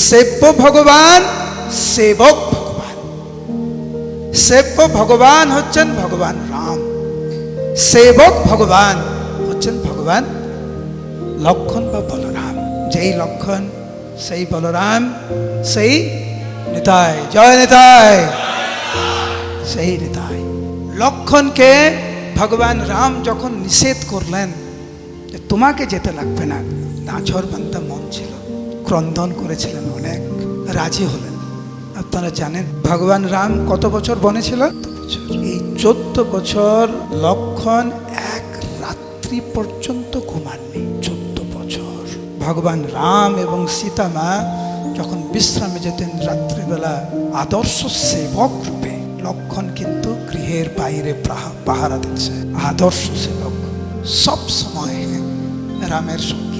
সেব্য ভগবান, সেবক ভগবান। সেব্য ভগবান হচ্ছেন ভগবান রাম, সেবক ভগবান হচ্ছেন ভগবান লক্ষণ বা বলরাম। যেই লক্ষণ সেই বলরাম, সেই নিতাই, জয় নিতাই, সেই নিতাই। লক্ষণকে ভগবান রাম যখন নিষেধ করলেন যে তোমাকে যেতে লাগবে না, নাছোড়বান্দা মন ছিল, ক্রন্দন করেছিলেন, অনেক রাজি হলেন। আপনারা জানেন ভগবান রাম কত বছর বনে ছিল? এই 14 বছর লক্ষণ এক রাত্রি পর্যন্ত ঘুমাননি। 14 বছর ভগবান রাম এবং সীতা মা যখন বিশ্রামে যেতেন রাত্রিবেলা, আদর্শ সেবক রূপে লক্ষণ কিন্তু গৃহের বাইরে পাহারা দিচ্ছে। আদর্শ সেবক, সব সময় রামের সঙ্গে